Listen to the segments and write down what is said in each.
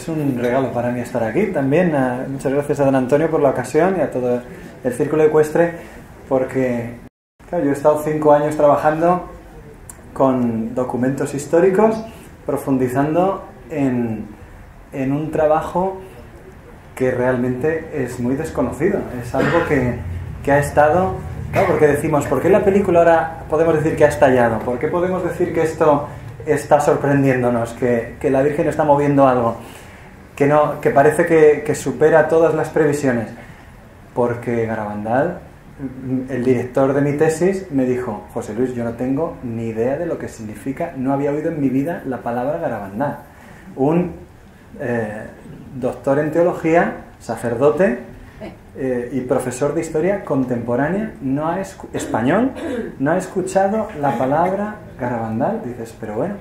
un regalo para mí estar aquí. También muchas gracias a don Antonio por la ocasión y a todo el Círculo Ecuestre, porque claro, yo he estado 5 años trabajando con documentos históricos, profundizando en un trabajo que realmente es muy desconocido. Es algo que ha estado... Claro, porque decimos, ¿por qué la película ahora podemos decir que ha estallado? ¿Por qué podemos decir que esto está sorprendiéndonos? Que la Virgen está moviendo algo que parece que supera todas las previsiones. Porque Garabandal, el director de mi tesis, me dijo: José Luis, yo no tengo ni idea de lo que significa, no había oído en mi vida la palabra Garabandal. Un doctor en teología, sacerdote y profesor de historia contemporánea, español, no ha escuchado la palabra Garabandal. Dices, pero bueno,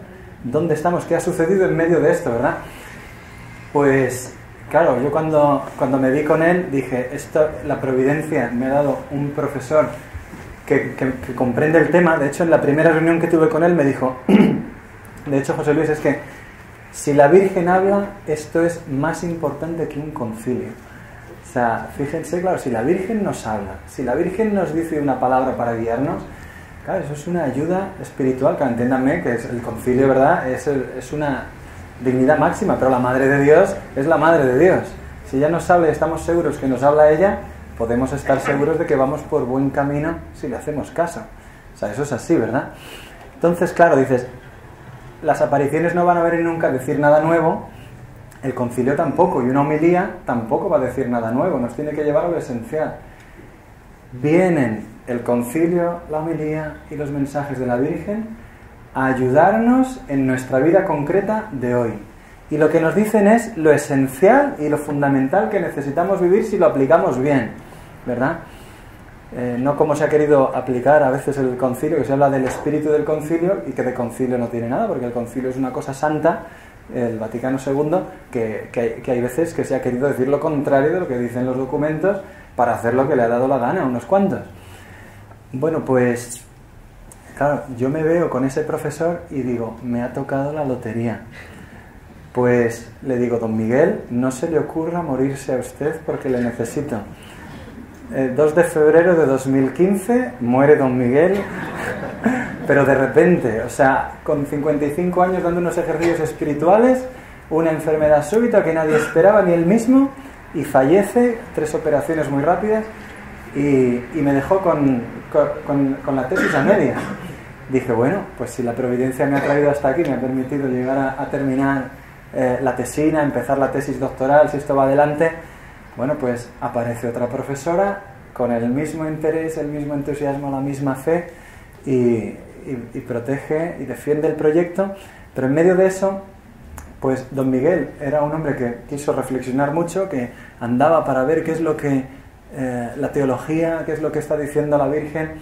¿dónde estamos? ¿Qué ha sucedido en medio de esto, verdad? Pues claro, yo cuando me vi con él dije, la providencia me ha dado un profesor que comprende el tema. De hecho, en la primera reunión que tuve con él me dijo, de hecho, José Luis, es que si la Virgen habla, esto es más importante que un concilio. O sea, fíjense, claro, si la Virgen nos habla, si la Virgen nos dice una palabra para guiarnos, claro, eso es una ayuda espiritual. Claro, entiéndanme que el concilio, ¿verdad?, es una dignidad máxima, pero la Madre de Dios es la Madre de Dios. Si ella nos habla y estamos seguros que nos habla ella, podemos estar seguros de que vamos por buen camino si le hacemos caso. O sea, eso es así, ¿verdad? Entonces, claro, dices, las apariciones no van a venir nunca a decir nada nuevo, el concilio tampoco, y una homilía tampoco va a decir nada nuevo, nos tiene que llevar a lo esencial. Vienen el concilio, la homilía y los mensajes de la Virgen a ayudarnos en nuestra vida concreta de hoy. Y lo que nos dicen es lo esencial y lo fundamental que necesitamos vivir si lo aplicamos bien, ¿verdad? No como se ha querido aplicar a veces el concilio, que se habla del espíritu del concilio y que de concilio no tiene nada, porque el concilio es una cosa santa, el Vaticano II, que hay veces que se ha querido decir lo contrario de lo que dicen los documentos para hacer lo que le ha dado la gana a unos cuantos. Bueno, pues claro, yo me veo con ese profesor y digo, me ha tocado la lotería. Pues le digo, don Miguel, no se le ocurra morirse a usted porque le necesito. 2 de febrero de 2015 muere don Miguel, pero de repente, o sea, con 55 años dando unos ejercicios espirituales, una enfermedad súbita que nadie esperaba, ni él mismo, y fallece, 3 operaciones muy rápidas, y me dejó con la tesis a media. Dije, bueno, pues si la providencia me ha traído hasta aquí, me ha permitido llegar a terminar la tesina, empezar la tesis doctoral, si esto va adelante, bueno, pues aparece otra profesora con el mismo interés, el mismo entusiasmo, la misma fe, y protege y defiende el proyecto. Pero en medio de eso, pues don Miguel era un hombre que quiso reflexionar mucho, que andaba para ver qué es lo que la teología, qué es lo que está diciendo la Virgen,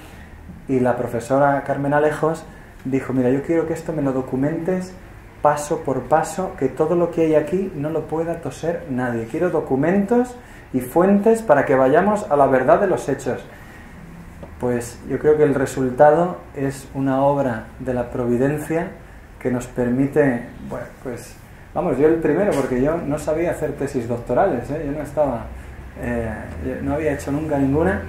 y la profesora Carmen Alejos dijo, mira, yo quiero que esto me lo documentes paso por paso, que todo lo que hay aquí no lo pueda toser nadie. Quiero documentos y fuentes para que vayamos a la verdad de los hechos. Pues yo creo que el resultado es una obra de la providencia que nos permite, bueno, pues vamos, yo el primero, porque yo no sabía hacer tesis doctorales, yo no había hecho nunca ninguna,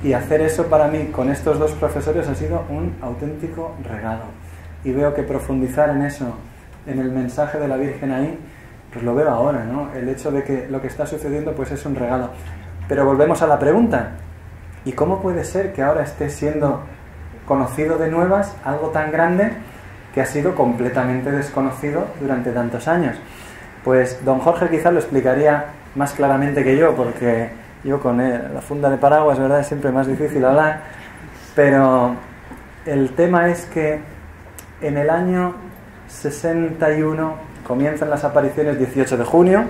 y hacer eso para mí con estos 2 profesores ha sido un auténtico regalo. Y veo que profundizar en eso, en el mensaje de la Virgen ahí, pues lo veo ahora, ¿no? El hecho de que lo que está sucediendo pues es un regalo. Pero volvemos a la pregunta, ¿y cómo puede ser que ahora esté siendo conocido de nuevas algo tan grande que ha sido completamente desconocido durante tantos años? Pues don Jorge quizás lo explicaría más claramente que yo, porque yo con la funda de paraguas, ¿verdad?, es siempre más difícil hablar, pero el tema es que en el año 61 comienzan las apariciones, 18 de junio,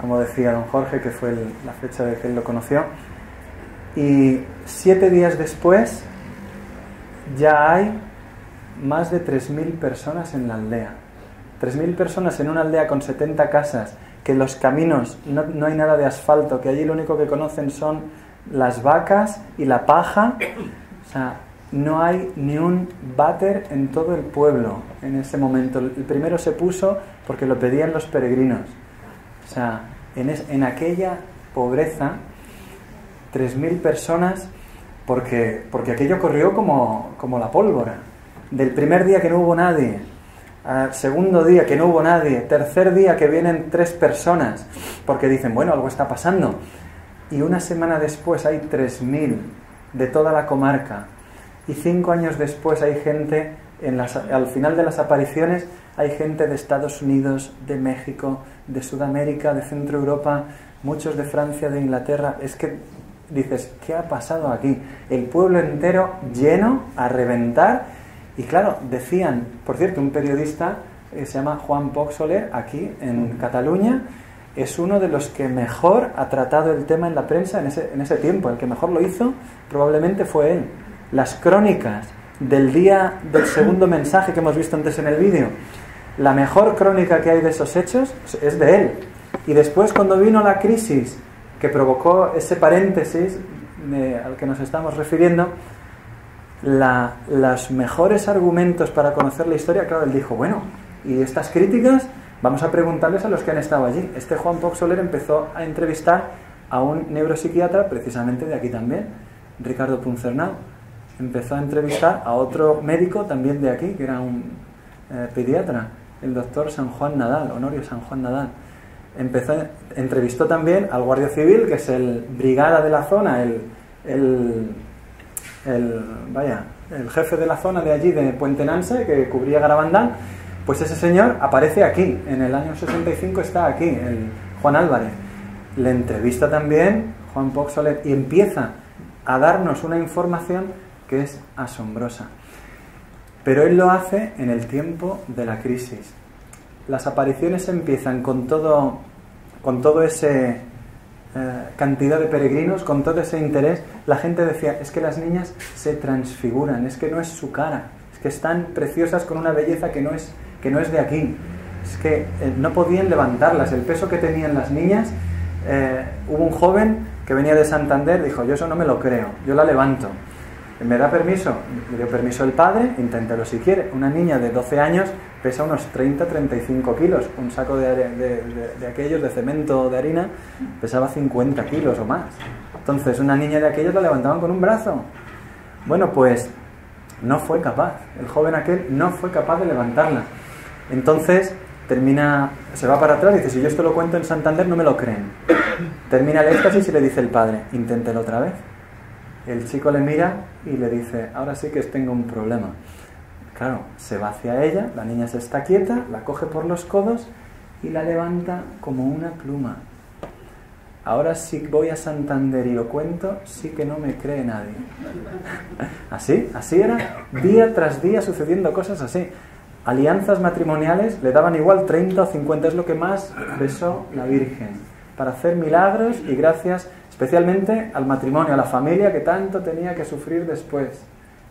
como decía don Jorge, que fue la fecha de que él lo conoció, y 7 días después ya hay más de 3.000 personas en la aldea. 3.000 personas en una aldea con 70 casas, que los caminos no hay nada de asfalto, que allí lo único que conocen son las vacas y la paja. O sea, no hay ni un váter en todo el pueblo en ese momento. El primero se puso porque lo pedían los peregrinos. O sea, en aquella pobreza, 3.000 personas, porque aquello corrió como la pólvora. Del primer día que no hubo nadie, al segundo día que no hubo nadie, tercer día que vienen 3 personas, porque dicen, bueno, algo está pasando. Y una semana después hay 3.000 de toda la comarca. Y 5 años después hay gente, al final de las apariciones, hay gente de Estados Unidos, de México, de Sudamérica, de Centro Europa, muchos de Francia, de Inglaterra. Es que dices, ¿qué ha pasado aquí? El pueblo entero lleno, a reventar. Y claro, decían, por cierto, un periodista se llama Juan Poch Soler, aquí en Cataluña, es uno de los que mejor ha tratado el tema en la prensa en ese tiempo. El que mejor lo hizo probablemente fue él. Las crónicas del día del segundo mensaje que hemos visto antes en el vídeo, la mejor crónica que hay de esos hechos es de él. Y después, cuando vino la crisis que provocó ese paréntesis al que nos estamos refiriendo, los mejores argumentos para conocer la historia, claro, él dijo, bueno, y estas críticas vamos a preguntarles a los que han estado allí. Este Juan Poch Soler empezó a entrevistar a un neuropsiquiatra, precisamente de aquí también, Ricardo Puncernau. Empezó a entrevistar a otro médico también de aquí, que era un pediatra, el doctor San Juan Nadal, Honorio San Juan Nadal. Entrevistó también al guardia civil, que es el brigada de la zona, el jefe de la zona de allí, de Puente Nanse, que cubría Garabandal. Pues ese señor aparece aquí, en el año 65 está aquí, el Juan Álvarez. Le entrevista también Juan Poch Soler y empieza a darnos una información que es asombrosa. Pero él lo hace en el tiempo de la crisis. Las apariciones empiezan con todo ese cantidad de peregrinos, con todo ese interés. La gente decía, es que las niñas se transfiguran, es que no es su cara, es que están preciosas con una belleza que no es de aquí. Es que no podían levantarlas, el peso que tenían las niñas. Hubo un joven que venía de Santander, dijo, yo eso no me lo creo, yo la levanto. ¿Me da permiso? Le dio permiso el padre, inténtelo si quiere. Una niña de 12 años pesa unos 30-35 kilos. Un saco de aquellos de cemento o de harina pesaba 50 kilos o más. Entonces una niña de aquellos la levantaban con un brazo. Bueno, pues no fue capaz. El joven aquel no fue capaz de levantarla. Entonces se va para atrás y dice, si yo esto lo cuento en Santander no me lo creen. Termina el éxtasis y le dice el padre, inténtelo otra vez. El chico le mira y le dice, ahora sí que tengo un problema. Claro, se va hacia ella, la niña se está quieta, la coge por los codos y la levanta como una pluma. Ahora sí voy a Santander y lo cuento, sí que no me cree nadie. Así era, día tras día sucediendo cosas así. Alianzas matrimoniales le daban igual 30 o 50, es lo que más besó la Virgen, para hacer milagros y gracias especialmente al matrimonio, a la familia que tanto tenía que sufrir después,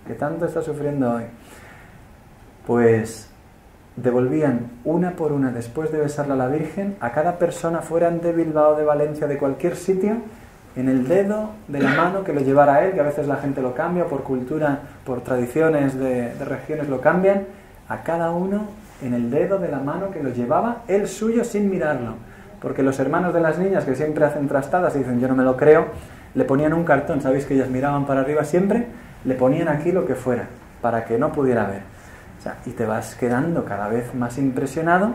que tanto está sufriendo hoy. Pues devolvían una por una, después de besarla a la Virgen, a cada persona, fueran de Bilbao, de Valencia, de cualquier sitio, en el dedo de la mano que lo llevara a él, que a veces la gente lo cambia por cultura, por tradiciones de regiones lo cambian, a cada uno en el dedo de la mano que lo llevaba, él suyo sin mirarlo. Porque los hermanos de las niñas, que siempre hacen trastadas y dicen yo no me lo creo, le ponían un cartón, ¿sabéis que ellas miraban para arriba siempre? Le ponían aquí lo que fuera, para que no pudiera ver. O sea, y te vas quedando cada vez más impresionado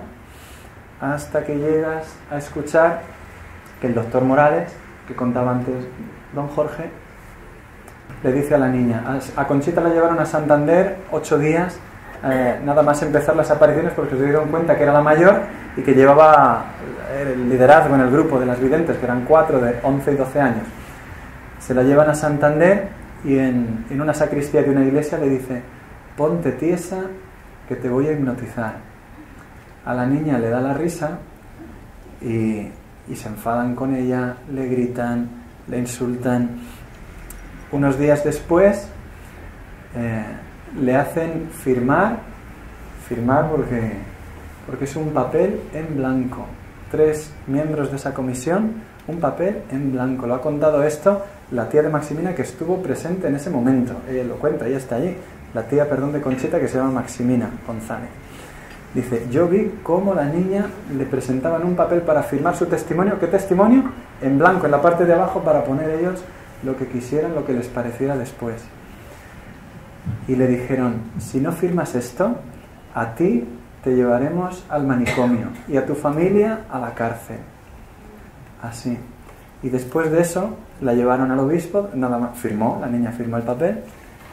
hasta que llegas a escuchar que el doctor Morales, que contaba antes don Jorge, le dice a la niña, a Conchita la llevaron a Santander 8 días, nada más empezar las apariciones, porque se dieron cuenta que era la mayor y que llevaba el liderazgo en el grupo de las videntes, que eran 4 de 11 y 12 años. Se la llevan a Santander y en una sacristía de una iglesia le dice, ponte tiesa que te voy a hipnotizar. A la niña le da la risa y se enfadan con ella, le gritan, le insultan. Unos días después le hacen firmar porque es un papel en blanco. 3 miembros de esa comisión un papel en blanco. Lo ha contado esto la tía de Maximina, que estuvo presente en ese momento. Ella lo cuenta, ella está allí. La tía, de Conchita, que se llama Maximina González. Dice, yo vi cómo la niña le presentaban un papel para firmar su testimonio. ¿Qué testimonio? En blanco, en la parte de abajo, para poner ellos lo que quisieran, lo que les pareciera después. Y le dijeron, si no firmas esto, a ti te llevaremos al manicomio y a tu familia a la cárcel. Así. Y después de eso la llevaron al obispo, nada más, la niña firmó el papel,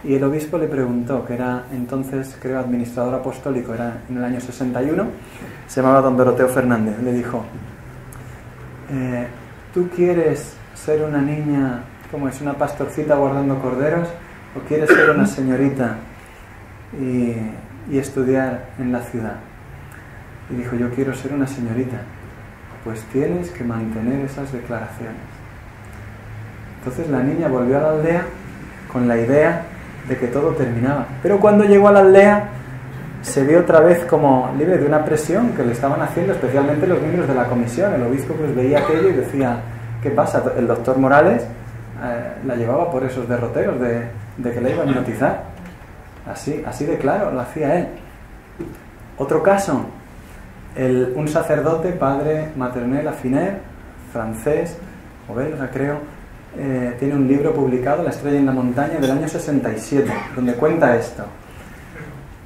y el obispo le preguntó, que era entonces, creo, administrador apostólico, era en el año 61, se llamaba don Doroteo Fernández, le dijo, ¿tú quieres ser una niña, como es, una pastorcita guardando corderos, o quieres ser una señorita y estudiar en la ciudad? Y dijo, yo quiero ser una señorita. Pues tienes que mantener esas declaraciones. Entonces la niña volvió a la aldea con la idea de que todo terminaba. Pero cuando llegó a la aldea se vio otra vez como libre de una presión que le estaban haciendo, especialmente los miembros de la comisión. El obispo pues veía aquello y decía, ¿qué pasa? El doctor Morales la llevaba por esos derroteros de que la iban a hipnotizar. Así de claro lo hacía él. Otro caso, un sacerdote, padre Maternel Afiner, francés, o belga creo, tiene un libro publicado, La estrella en la montaña, del año 67, donde cuenta esto.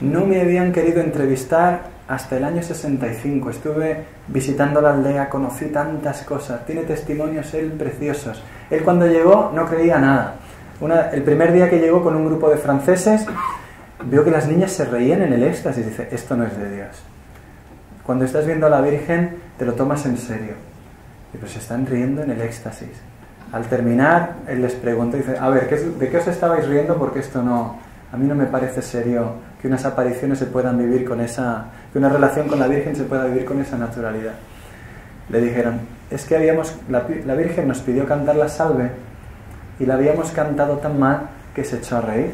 No me habían querido entrevistar hasta el año 65. Estuve visitando la aldea, conocí tantas cosas. Tiene testimonios él preciosos. Él cuando llegó no creía nada. El primer día que llegó con un grupo de franceses, vio que las niñas se reían en el éxtasis. Dice, esto no es de Dios. Cuando estás viendo a la Virgen, te lo tomas en serio. Y pues se están riendo en el éxtasis. Al terminar, él les preguntó, dice, a ver, ¿de qué os estabais riendo? Porque esto no, a mí no me parece serio que unas apariciones se puedan vivir con esa, que una relación con la Virgen se pueda vivir con esa naturalidad. Le dijeron, es que la Virgen nos pidió cantar la salve y la habíamos cantado tan mal que se echó a reír.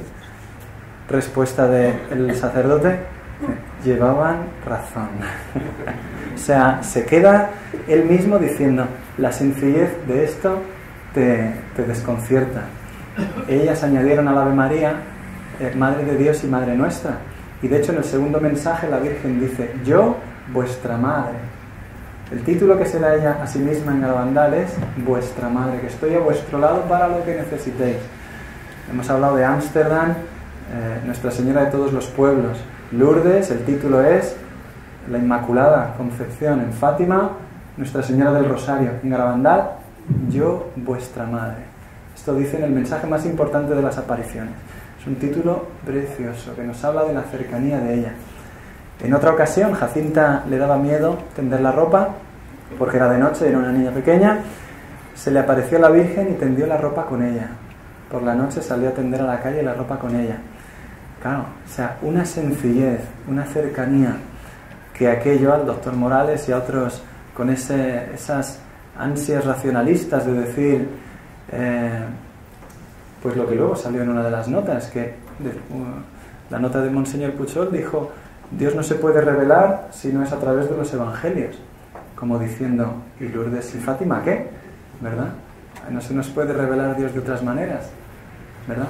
Respuesta del sacerdote, llevaban razón. O sea, se queda él mismo diciendo, la sencillez de esto te desconcierta. Ellas añadieron al Ave María, Madre de Dios y Madre nuestra. Y de hecho en el segundo mensaje la Virgen dice, yo, vuestra Madre. El título que se da ella a sí misma en Garabandal es vuestra Madre, que estoy a vuestro lado para lo que necesitéis. Hemos hablado de Ámsterdam, Nuestra Señora de todos los pueblos. Lourdes, el título es La Inmaculada Concepción. En Fátima, Nuestra Señora del Rosario. En Garabandal, yo, vuestra Madre. Esto dice en el mensaje más importante de las apariciones. Es un título precioso que nos habla de la cercanía de ella. En otra ocasión, Jacinta le daba miedo tender la ropa porque era de noche, era una niña pequeña. Se le apareció la Virgen y tendió la ropa con ella. Por la noche salió a tender a la calle la ropa con ella. Claro, o sea, una sencillez, una cercanía que aquello al doctor Morales y a otros con esas ansias racionalistas de decir, pues lo que luego salió en una de las notas, que la nota de Monseñor Puchol dijo, Dios no se puede revelar si no es a través de los evangelios, como diciendo, ¿y Lourdes y Fátima qué? ¿Verdad? No se nos puede revelar Dios de otras maneras, ¿verdad?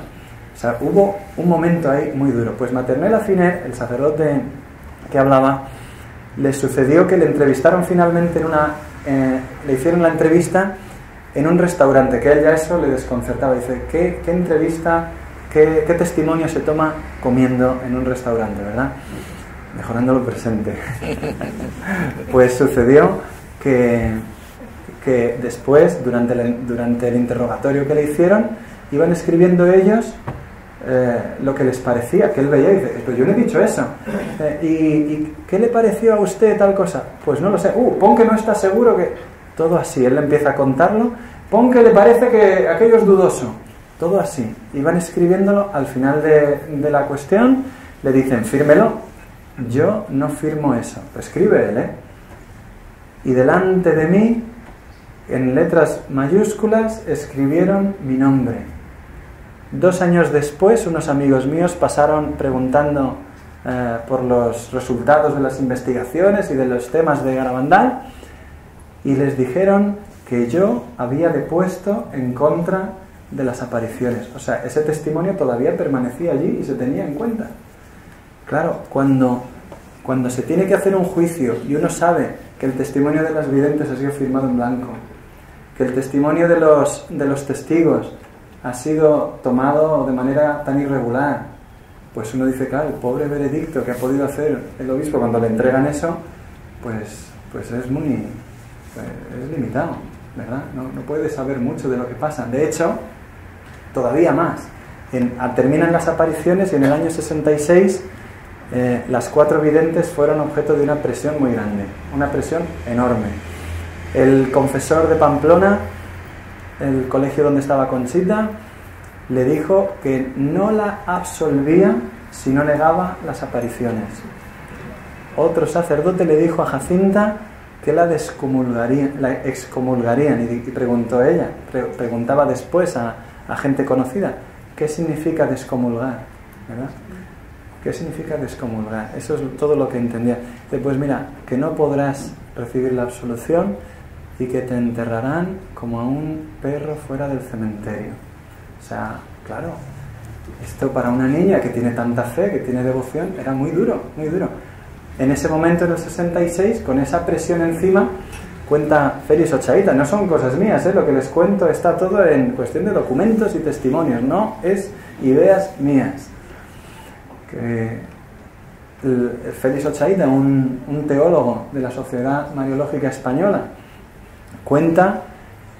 O sea, hubo un momento ahí muy duro. Pues Maternel Afiner, el sacerdote que hablaba, le sucedió que le entrevistaron finalmente le hicieron la entrevista en un restaurante, que a él ya eso le desconcertaba. Dice, ¿qué entrevista, qué testimonio se toma comiendo en un restaurante, verdad? Mejorando lo presente. Pues sucedió que después, durante el interrogatorio que le hicieron, iban escribiendo ellos lo que les parecía, que él veía y dice, pero yo no he dicho eso. ¿Y qué le pareció a usted tal cosa? Pues no lo sé. Pon que no está seguro que... Todo así, él empieza a contarlo. Pon que le parece que aquello es dudoso. Todo así. Y van escribiéndolo al final de la cuestión. Le dicen, fírmelo. Yo no firmo eso. Lo escribe él, Y delante de mí, en letras mayúsculas, escribieron mi nombre. 2 años después, unos amigos míos pasaron preguntando por los resultados de las investigaciones y de los temas de Garabandal, y les dijeron que yo había depuesto en contra de las apariciones. O sea, ese testimonio todavía permanecía allí y se tenía en cuenta. Claro, cuando se tiene que hacer un juicio y uno sabe que el testimonio de las videntes ha sido firmado en blanco, que el testimonio de los testigos ha sido tomado de manera tan irregular, pues uno dice, claro, el pobre veredicto que ha podido hacer el obispo cuando le entregan eso, pues es limitado, ¿verdad? No puede saber mucho de lo que pasa. De hecho, todavía más. Terminan las apariciones y en el año 66 las 4 videntes fueron objeto de una presión muy grande, una presión enorme. El confesor de Pamplona, el colegio donde estaba Conchita, le dijo que no la absolvía si no negaba las apariciones. Otro sacerdote le dijo a Jacinta que la excomulgarían y preguntó ella, preguntaba después a gente conocida, ¿qué significa descomulgar? ¿Verdad? ¿Qué significa descomulgar? Eso es todo lo que entendía. Dice, pues mira, que no podrás recibir la absolución y que te enterrarán como a un perro fuera del cementerio. O sea, claro, esto para una niña que tiene tanta fe, que tiene devoción, era muy duro, muy duro. En ese momento, en el 66, con esa presión encima, cuenta Félix Ochaíta, no son cosas mías, lo que les cuento está todo en cuestión de documentos y testimonios, no es ideas mías. Que Félix Ochaíta, un teólogo de la Sociedad Mariológica Española, cuenta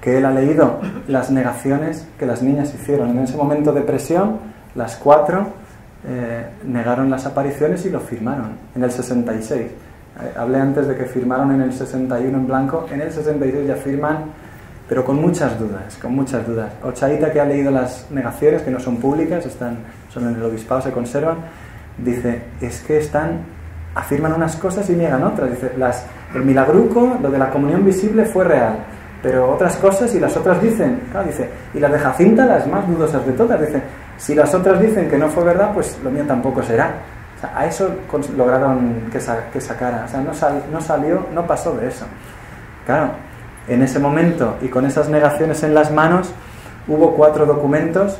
que él ha leído las negaciones que las niñas hicieron. En ese momento de presión, las 4 negaron las apariciones y lo firmaron en el 66. Hablé antes de que firmaron en el 61 en blanco, en el 66 ya firman, pero con muchas dudas, con muchas dudas. Ochaíta, que ha leído las negaciones, que no son públicas, son en el obispado, se conservan, dice, es que afirman unas cosas y niegan otras. Dice, el milagruco, lo de la comunión visible fue real, pero otras cosas, y las otras dicen, claro, dice, y las de Jacinta, las más dudosas de todas, dice, si las otras dicen que no fue verdad, pues lo mío tampoco será. O sea, a eso lograron que sacara. O sea, no salió, no pasó de eso. Claro, en ese momento y con esas negaciones en las manos, hubo 4 documentos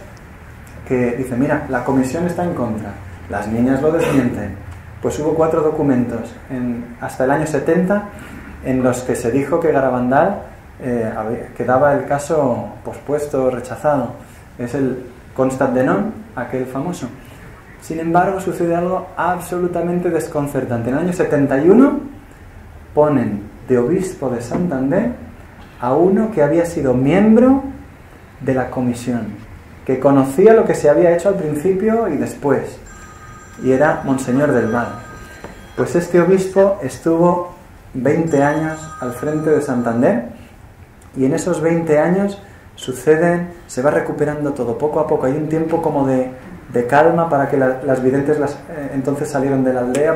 que dicen, mira, la comisión está en contra, las niñas lo desmienten. Pues hubo 4 documentos hasta el año 70 en los que se dijo que Garabandal quedaba el caso pospuesto, rechazado. Es el Constat de Non, aquel famoso. Sin embargo, sucede algo absolutamente desconcertante. En el año 71 ponen de obispo de Santander a uno que había sido miembro de la comisión, que conocía lo que se había hecho al principio y después, y era Monseñor del Val. Pues este obispo estuvo 20 años al frente de Santander, y en esos 20 años se va recuperando todo poco a poco. Hay un tiempo como de calma para que las videntes entonces salieron de la aldea.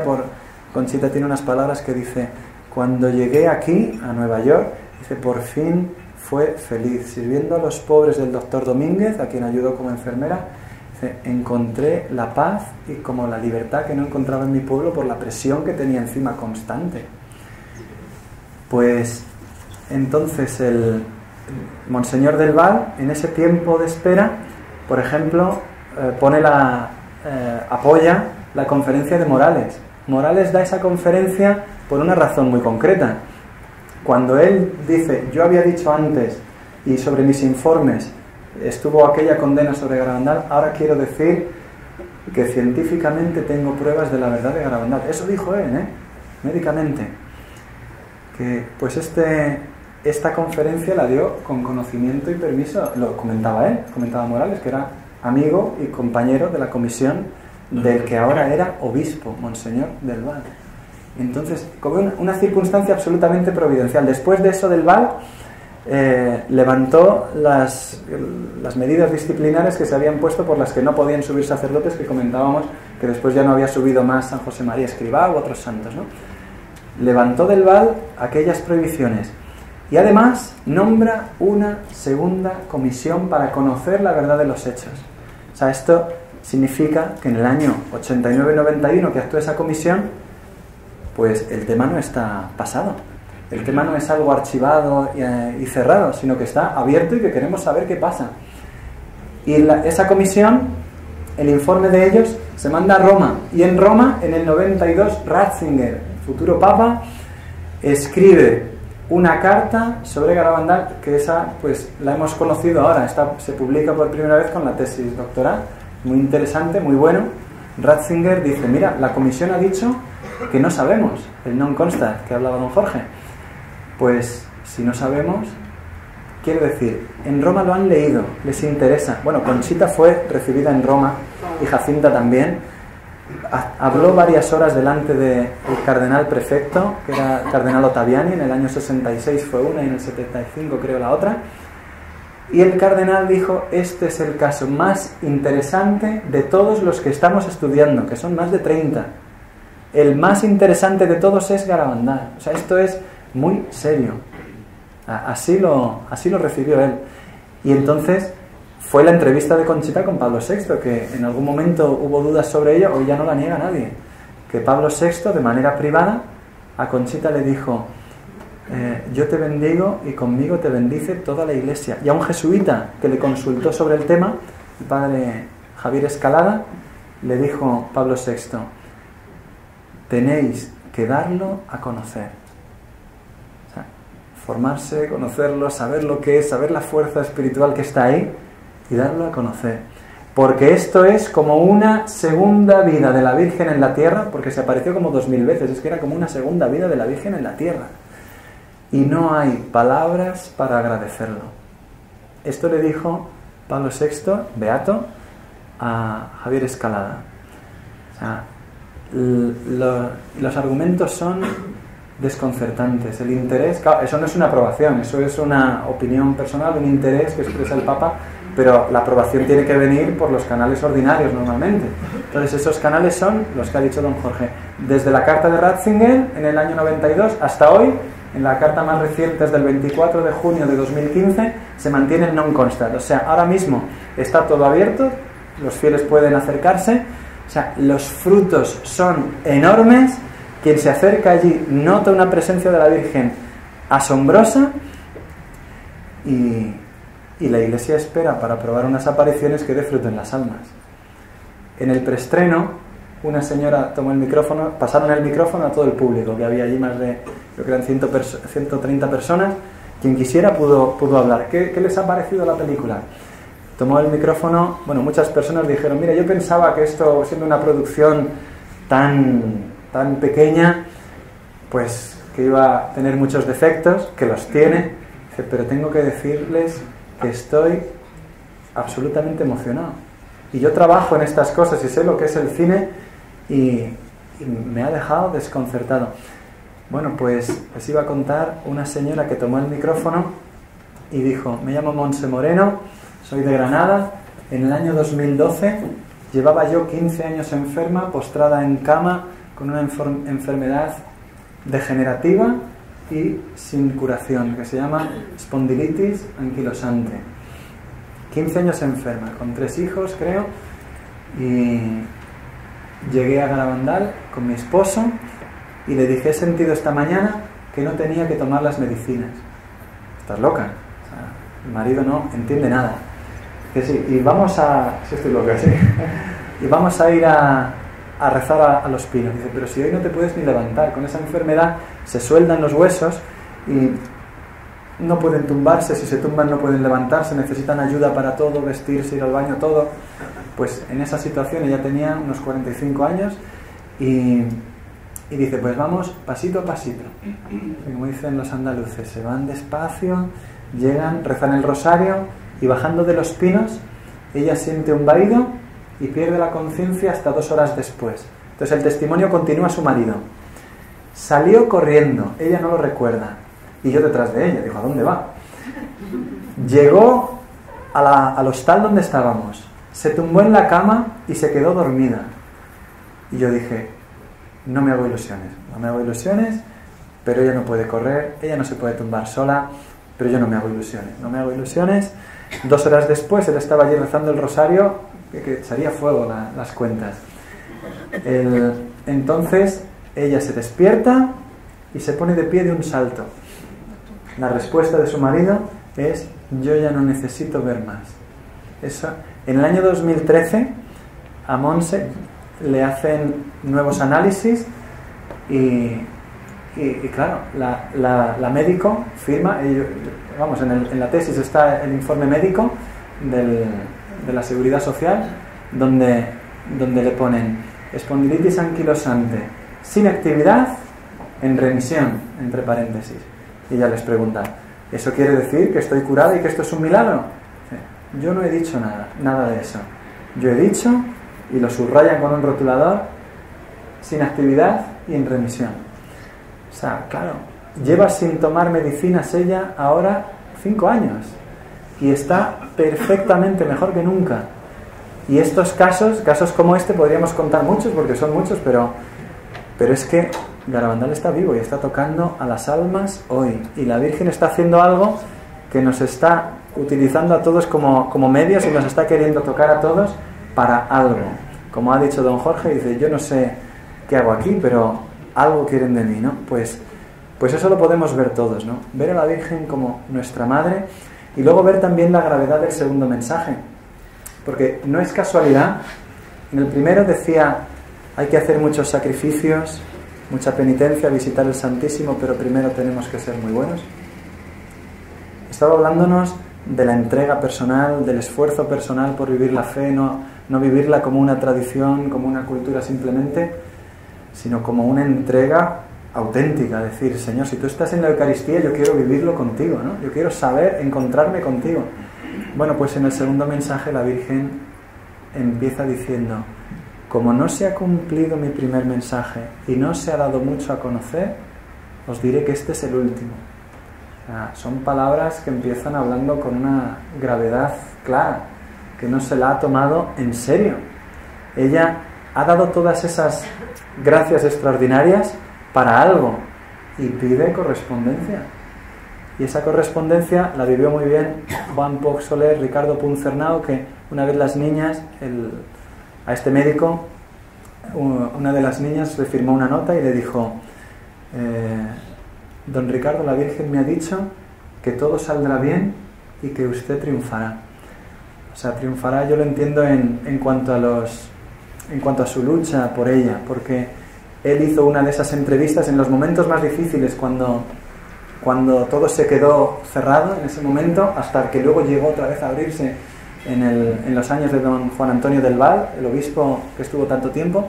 Conchita tiene unas palabras que dice, cuando llegué aquí a Nueva York, dice, por fin fue feliz sirviendo a los pobres del doctor Domínguez, a quien ayudó como enfermera. Dice, encontré la paz y como la libertad que no encontraba en mi pueblo por la presión que tenía encima constante. Pues entonces el Monseñor del Val, en ese tiempo de espera, por ejemplo, apoya la conferencia de Morales. Morales da esa conferencia por una razón muy concreta. Cuando él dice, yo había dicho antes, y sobre mis informes estuvo aquella condena sobre Garabandal, ahora quiero decir que científicamente tengo pruebas de la verdad de Garabandal. Eso dijo él, médicamente. Que pues esta conferencia la dio con conocimiento y permiso, lo comentaba él, comentaba Morales, que era amigo y compañero de la comisión del que ahora era obispo, Monseñor del Val. Entonces, como una circunstancia absolutamente providencial. Después de eso del Val, levantó las medidas disciplinarias que se habían puesto por las que no podían subir sacerdotes, que comentábamos que después ya no había subido más San José María Escrivá u otros santos, ¿no? Levantó del Val aquellas prohibiciones y además nombra una segunda comisión para conocer la verdad de los hechos. O sea, esto significa que en el año 89-91 que actúa esa comisión, pues el tema no está pasado. El tema no es algo archivado y cerrado, sino que está abierto y que queremos saber qué pasa. Y esa comisión, el informe de ellos, se manda a Roma. Y en Roma, en el 92, Ratzinger, futuro papa, escribe una carta sobre Garabandal, que esa pues la hemos conocido ahora. Esta se publica por primera vez con la tesis doctoral. Muy interesante, muy bueno. Ratzinger dice, mira, la comisión ha dicho que no sabemos, el non constat que hablaba don Jorge. Pues si no sabemos, quiero decir, en Roma lo han leído, les interesa. Bueno, Conchita fue recibida en Roma y Jacinta también. Habló varias horas delante del cardenal prefecto, que era el cardenal Ottaviani, en el año 66 fue una y en el 75 creo la otra. Y el cardenal dijo, este es el caso más interesante de todos los que estamos estudiando, que son más de 30. El más interesante de todos es Garabandal. O sea, esto es muy serio. Así lo recibió él. Y entonces fue la entrevista de Conchita con Pablo VI, que en algún momento hubo dudas sobre ello, hoy ya no la niega nadie. Que Pablo VI, de manera privada, a Conchita le dijo, yo te bendigo y conmigo te bendice toda la Iglesia. Y a un jesuita que le consultó sobre el tema, el padre Javier Escalada, le dijo Pablo VI, tenéis que darlo a conocer. O sea, formarse, conocerlo, saber lo que es, saber la fuerza espiritual que está ahí y darlo a conocer. Porque esto es como una segunda vida de la Virgen en la tierra, porque se apareció como 2000 veces, es que era como una segunda vida de la Virgen en la tierra. Y no hay palabras para agradecerlo. Esto le dijo Pablo VI, beato, a Javier Escalada. O sea, los argumentos son desconcertantes. El interés, claro, eso no es una aprobación, eso es una opinión personal, un interés que expresa el Papa, pero la aprobación tiene que venir por los canales ordinarios normalmente. Entonces esos canales son los que ha dicho don Jorge. Desde la carta de Ratzinger en el año 92 hasta hoy, en la carta más reciente es del 24 de junio de 2015, se mantiene el non constat. O sea, ahora mismo está todo abierto, los fieles pueden acercarse. O sea, los frutos son enormes. Quien se acerca allí nota una presencia de la Virgen asombrosa y la Iglesia espera para probar unas apariciones que dé fruto en las almas. En el preestreno, una señora tomó el micrófono, pasaron el micrófono a todo el público, que había allí más de, creo que eran 130 personas. Quien quisiera pudo hablar. ¿Qué les ha parecido la película? Tomó el micrófono, bueno, muchas personas dijeron, mira, yo pensaba que esto, siendo una producción tan pequeña, pues que iba a tener muchos defectos, que los tiene, pero tengo que decirles que estoy absolutamente emocionado. Y yo trabajo en estas cosas y sé lo que es el cine y me ha dejado desconcertado. Bueno, pues les iba a contar una señora que tomó el micrófono y dijo, me llamo Monse Moreno, soy de Granada, en el año 2012 llevaba yo 15 años enferma, postrada en cama, con una enfermedad degenerativa y sin curación, que se llama espondilitis anquilosante. 15 años enferma, con 3 hijos creo, y llegué a Garabandal con mi esposo y le dije, he sentido esta mañana que no tenía que tomar las medicinas. ¿Estás loca? O sea, el marido no entiende nada. Que sí, y vamos a... Sí, estoy loca, sí. Y vamos a ir a rezar a los pinos. Dice, pero si hoy no te puedes ni levantar, con esa enfermedad se sueldan los huesos y no pueden tumbarse, si se tumban no pueden levantarse, necesitan ayuda para todo, vestirse, ir al baño, todo. Pues en esa situación ella tenía unos 45 años y dice, pues vamos pasito a pasito. Y como dicen los andaluces, se van despacio, llegan, rezan el rosario y bajando de los pinos ella siente un vaído y pierde la conciencia hasta 2 horas después. Entonces el testimonio continúa a su marido. Salió corriendo, ella no lo recuerda, y yo detrás de ella, digo, ¿a dónde va? Llegó al hostal donde estábamos, se tumbó en la cama y se quedó dormida. Y yo dije, no me hago ilusiones, pero ella no puede correr, ella no se puede tumbar sola, pero yo no me hago ilusiones. 2 horas después él estaba allí rezando el rosario, que echaría fuego las cuentas. Entonces ella se despierta y se pone de pie de un salto. La respuesta de su marido es: yo ya no necesito ver más. Eso, en el año 2013 a Monse le hacen nuevos análisis y claro, la médico firma, vamos, en la tesis está el informe médico de la Seguridad Social, donde le ponen espondilitis anquilosante sin actividad, en remisión, entre paréntesis. Y ella les pregunta: ¿eso quiere decir que estoy curada y que esto es un milagro? Yo no he dicho nada de eso. Yo he dicho, y lo subrayan con un rotulador, sin actividad y en remisión. O sea, claro, lleva sin tomar medicinas ella ahora 5 años y está perfectamente mejor que nunca. Y estos casos como este podríamos contar muchos, porque son muchos, pero es que Garabandal está vivo y está tocando a las almas hoy, y la Virgen está haciendo algo que nos está utilizando a todos como medios y nos está queriendo tocar a todos para algo. Como ha dicho don Jorge, dice: yo no sé qué hago aquí, pero algo quieren de mí, ¿no? Pues eso lo podemos ver todos, ¿no? Ver a la Virgen como nuestra madre, y luego ver también la gravedad del segundo mensaje, porque no es casualidad. En el primero decía: hay que hacer muchos sacrificios, mucha penitencia, visitar el Santísimo, pero primero tenemos que ser muy buenos. Estaba hablándonos de la entrega personal, del esfuerzo personal por vivir la fe, no vivirla como una tradición, como una cultura simplemente, sino como una entrega auténtica. Decir: Señor, si tú estás en la Eucaristía, yo quiero vivirlo contigo, ¿no? Yo quiero saber encontrarme contigo. Bueno, pues en el segundo mensaje la Virgen empieza diciendo: como no se ha cumplido mi primer mensaje y no se ha dado mucho a conocer, os diré que este es el último. O sea, son palabras que empiezan hablando con una gravedad clara, que no se la ha tomado en serio. Ella ha dado todas esas gracias extraordinarias para algo y pide correspondencia. Y esa correspondencia la vivió muy bien Juan Poch Soler, Ricardo Puncernao, que una vez las niñas, a este médico, una de las niñas le firmó una nota y le dijo: don Ricardo, la Virgen me ha dicho que todo saldrá bien y que usted triunfará. O sea, triunfará, yo lo entiendo en cuanto a su lucha por ella, porque él hizo una de esas entrevistas en los momentos más difíciles, cuando todo se quedó cerrado en ese momento, hasta que luego llegó otra vez a abrirse en los años de don Juan Antonio del Val, el obispo que estuvo tanto tiempo.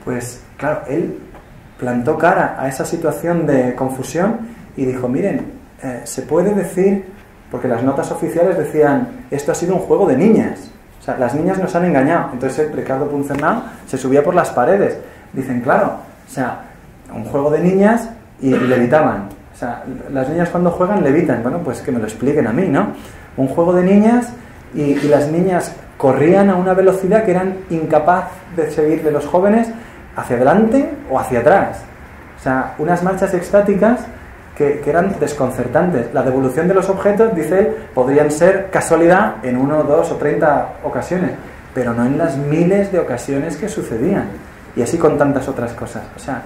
Pues claro, él plantó cara a esa situación de confusión y dijo: miren, se puede decir, porque las notas oficiales decían: esto ha sido un juego de niñas, o sea, las niñas nos han engañado. Entonces Ricardo Puncernao se subía por las paredes. Dicen: claro, o sea, un juego de niñas y levitaban. O sea, las niñas cuando juegan levitan. Bueno, pues que me lo expliquen a mí, ¿no? Un juego de niñas y las niñas corrían a una velocidad que eran incapaz de seguir de los jóvenes hacia adelante o hacia atrás. O sea, unas marchas extáticas que eran desconcertantes. La devolución de los objetos, dice él, podrían ser casualidad en 1, 2 o 30 ocasiones, pero no en las miles de ocasiones que sucedían. Y así con tantas otras cosas. O sea,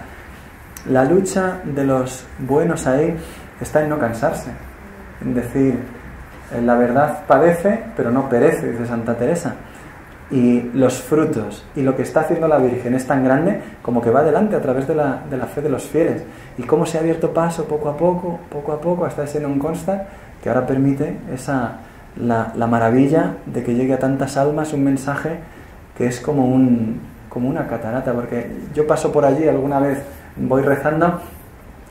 la lucha de los buenos ahí está en no cansarse, en decir: la verdad padece, pero no perece, dice Santa Teresa. Y los frutos y lo que está haciendo la Virgen es tan grande como que va adelante a través de la fe de los fieles. Y cómo se ha abierto paso poco a poco, hasta ese non consta, que ahora permite la maravilla de que llegue a tantas almas un mensaje que es como una catarata. Porque yo paso por allí alguna vez, voy rezando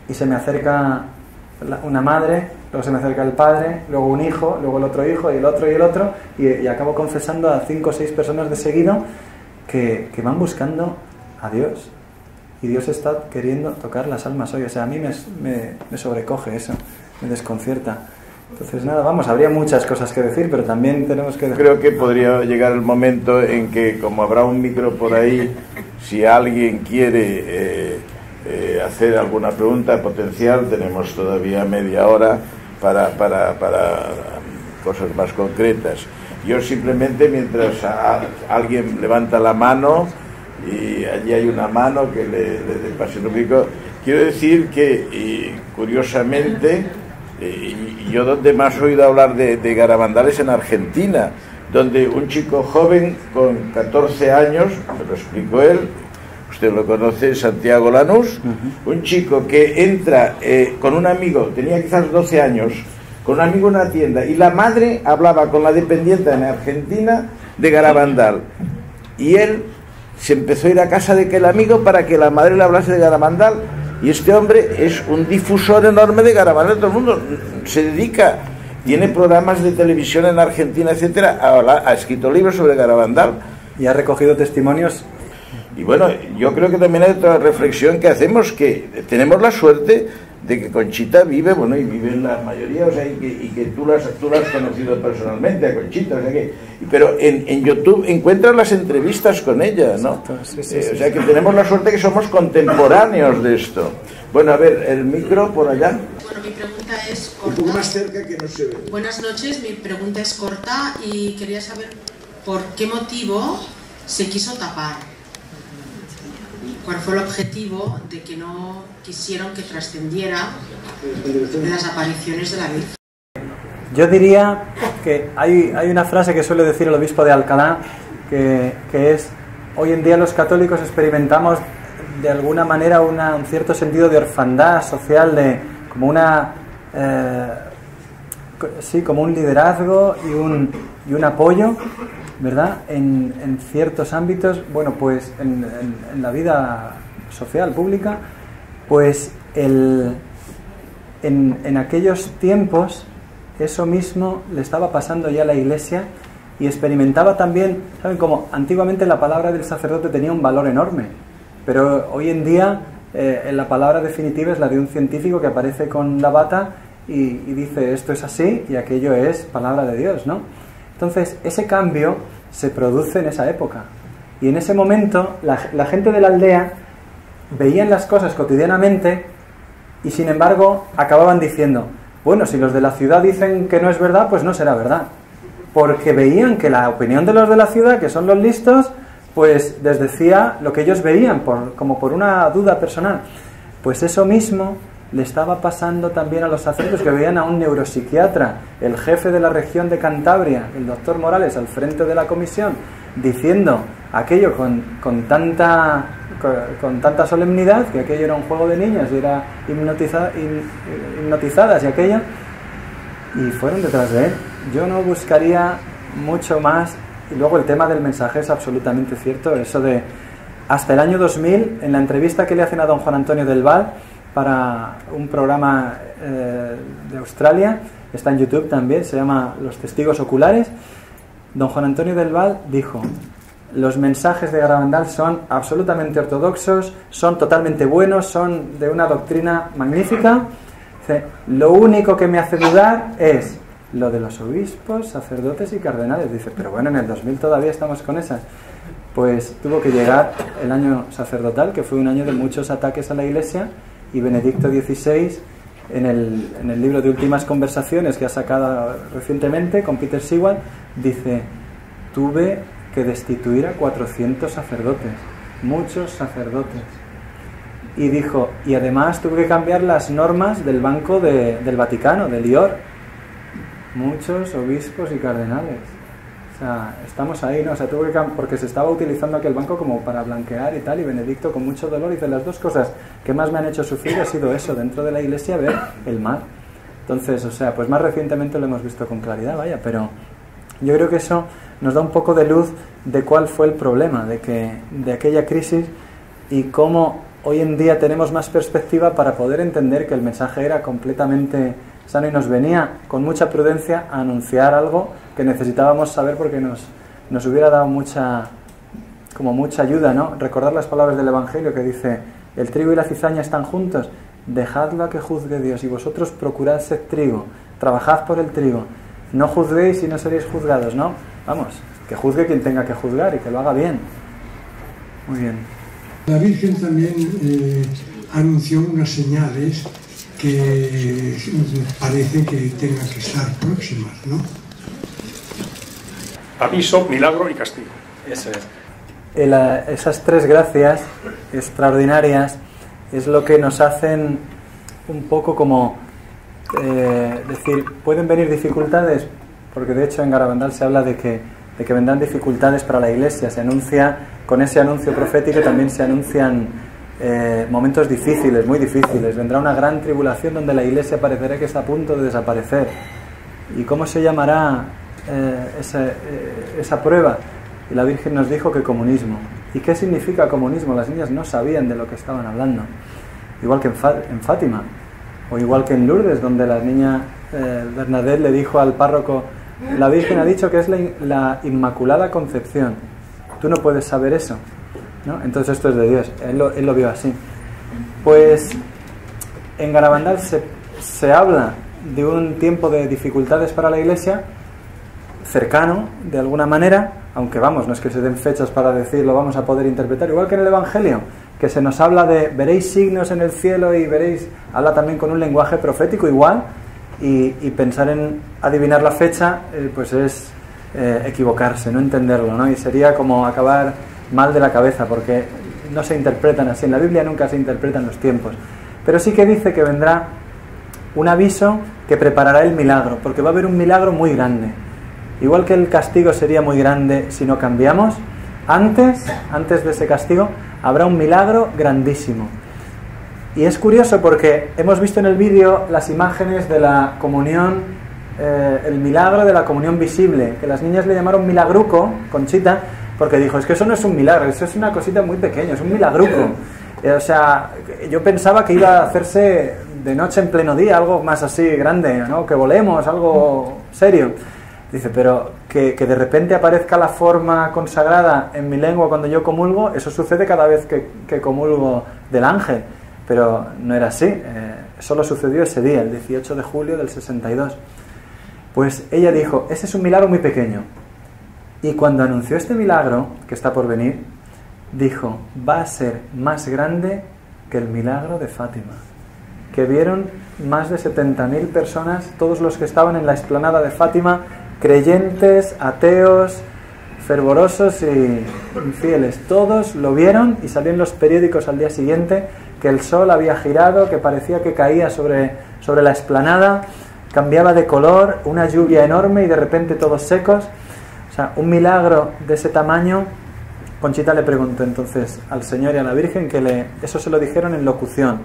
y se me acerca una madre, luego se me acerca el padre, luego un hijo, luego el otro hijo y el otro, y acabo confesando a 5 o 6 personas de seguido que van buscando a Dios, y Dios está queriendo tocar las almas hoy. O sea, a mí me sobrecoge eso, me desconcierta. Entonces nada, vamos, habría muchas cosas que decir, pero también tenemos que... Creo que podría llegar el momento en que, como habrá un micro por ahí, si alguien quiere hacer alguna pregunta potencial, tenemos todavía media hora para cosas más concretas. Yo simplemente, mientras alguien levanta la mano, y allí hay una mano que le pase un pico, quiero decir que, y curiosamente, Y yo donde más he oído hablar de Garabandal es en Argentina, donde un chico joven con 14 años, me lo explicó él, usted lo conoce, Santiago Lanús, un chico que entra con un amigo, tenía quizás 12 años, con un amigo en una tienda, y la madre hablaba con la dependienta en Argentina de Garabandal, y él se empezó a ir a casa de aquel amigo para que la madre le hablase de Garabandal, y este hombre es un difusor enorme de Garabandal, todo el mundo se dedica, tiene programas de televisión en Argentina, etcétera, ha escrito libros sobre Garabandal. Y ha recogido testimonios. Y bueno, yo creo que también hay otra reflexión que hacemos, que tenemos la suerte de que Conchita vive, bueno, y vive la mayoría, o sea, y que tú la has conocido personalmente a Conchita, o sea que, pero en YouTube encuentras las entrevistas con ella, ¿no? Sí, o sea que tenemos la suerte que somos contemporáneos de esto. Bueno, a ver, el micro por allá. Bueno, mi pregunta es corta. Un poco más cerca que no se ve. Buenas noches, mi pregunta es corta y quería saber por qué motivo se quiso tapar. ¿Cuál fue el objetivo de que no quisieron que trascendiera de las apariciones de la Virgen? Yo diría que hay una frase que suele decir el obispo de Alcalá, que es: hoy en día los católicos experimentamos de alguna manera un cierto sentido de orfandad social, de como como un liderazgo y un apoyo, ¿verdad? En ciertos ámbitos, bueno, pues en la vida social, pública, pues en aquellos tiempos eso mismo le estaba pasando ya a la Iglesia, y experimentaba también, ¿saben? Como antiguamente la palabra del sacerdote tenía un valor enorme, pero hoy en día la palabra definitiva es la de un científico que aparece con la bata y dice esto es así y aquello es palabra de Dios, ¿no? Entonces ese cambio se produce en esa época, y en ese momento la gente de la aldea veían las cosas cotidianamente y sin embargo acababan diciendo, bueno, si los de la ciudad dicen que no es verdad, pues no será verdad, porque veían que la opinión de los de la ciudad, que son los listos, pues les decía lo que ellos veían, como por una duda personal. Pues eso mismo le estaba pasando también a los sacerdotes, que veían a un neuropsiquiatra, el jefe de la región de Cantabria, el doctor Morales, al frente de la comisión, diciendo aquello con tanta solemnidad, que aquello era un juego de niños y era hipnotizadas y aquello, y fueron detrás de él. Yo no buscaría mucho más. Y luego el tema del mensaje es absolutamente cierto, eso de hasta el año 2000, en la entrevista que le hacen a don Juan Antonio del Val para un programa de Australia, está en YouTube también, se llama Los Testigos Oculares, don Juan Antonio del Val dijo: los mensajes de Garabandal son absolutamente ortodoxos, son totalmente buenos, son de una doctrina magnífica. Dice, lo único que me hace dudar es lo de los obispos, sacerdotes y cardenales. Dice, pero bueno, en el 2000 todavía estamos con esas. Pues tuvo que llegar el año sacerdotal, que fue un año de muchos ataques a la Iglesia, y Benedicto XVI, en el libro de Últimas Conversaciones que ha sacado recientemente con Peter Sewell, dice, tuve que destituir a 400 sacerdotes, muchos sacerdotes. Y dijo, y además tuve que cambiar las normas del Banco del Vaticano, del IOR, muchos obispos y cardenales. O sea, estamos ahí, ¿no? O sea, tuve que porque se estaba utilizando aquel banco como para blanquear y tal, y Benedicto con mucho dolor dice, las dos cosas que más me han hecho sufrir ha sido eso, dentro de la Iglesia ver el mal. Entonces, o sea, pues más recientemente lo hemos visto con claridad, vaya, pero yo creo que eso nos da un poco de luz de cuál fue el problema de aquella crisis, y cómo hoy en día tenemos más perspectiva para poder entender que el mensaje era completamente sano y nos venía con mucha prudencia a anunciar algo que necesitábamos saber, porque nos hubiera dado mucha ayuda, ¿no? Recordar las palabras del Evangelio que dice, el trigo y la cizaña están juntos, dejadlo a que juzgue Dios, y vosotros procurad ser trigo, trabajad por el trigo, no juzguéis y no seréis juzgados, ¿no? Vamos, que juzgue quien tenga que juzgar y que lo haga bien. Muy bien. La Virgen también anunció unas señales que parece que tengan que estar próximas, ¿no? Aviso, milagro y castigo. Eso es. Esas tres gracias extraordinarias es lo que nos hacen un poco como decir, pueden venir dificultades, porque de hecho en Garabandal se habla de que vendrán dificultades para la Iglesia. Se anuncia, con ese anuncio profético también se anuncian momentos difíciles, muy difíciles. Vendrá una gran tribulación donde la Iglesia parecerá que está a punto de desaparecer. ¿Y cómo se llamará esa prueba? Y la Virgen nos dijo que comunismo. ¿Y qué significa comunismo? Las niñas no sabían de lo que estaban hablando. Igual que en Fátima, o igual que en Lourdes, donde la niña Bernadette le dijo al párroco: la Virgen ha dicho que es la Inmaculada Concepción. Tú no puedes saber eso, ¿no? Entonces esto es de Dios. Él lo vio así. Pues en Garabandal se habla de un tiempo de dificultades para la Iglesia, cercano de alguna manera, aunque vamos, no es que se den fechas para decirlo, vamos a poder interpretar, igual que en el Evangelio, que se nos habla de veréis signos en el cielo y veréis, habla también con un lenguaje profético igual, y pensar en adivinar la fecha pues es equivocarse, no entenderlo, ¿no? Y sería como acabar mal de la cabeza, porque no se interpretan así. En la Biblia nunca se interpretan los tiempos, pero sí que dice que vendrá un aviso que preparará el milagro, porque va a haber un milagro muy grande. Igual que el castigo sería muy grande si no cambiamos, antes de ese castigo habrá un milagro grandísimo. Y es curioso porque hemos visto en el vídeo las imágenes de la comunión, el milagro de la comunión visible, que las niñas le llamaron milagruco, Conchita, porque dijo, es que eso no es un milagro, eso es una cosita muy pequeña, es un milagruco. O sea, yo pensaba que iba a hacerse de noche en pleno día, algo más así grande, ¿no? Que volemos, algo serio. Dice, pero que de repente aparezca la forma consagrada en mi lengua cuando yo comulgo, eso sucede cada vez que comulgo del ángel. Pero no era así, solo sucedió ese día, el 18 de julio del 62. Pues ella dijo, ese es un milagro muy pequeño. Y cuando anunció este milagro, que está por venir, dijo, va a ser más grande que el milagro de Fátima, que vieron más de 70.000 personas, todos los que estaban en la explanada de Fátima, creyentes, ateos, fervorosos y infieles, todos lo vieron, y salió en los periódicos al día siguiente que el sol había girado, que parecía que caía sobre la explanada, cambiaba de color, una lluvia enorme y de repente todos secos. O sea, un milagro de ese tamaño. Conchita le preguntó entonces al Señor y a la Virgen, eso se lo dijeron en locución.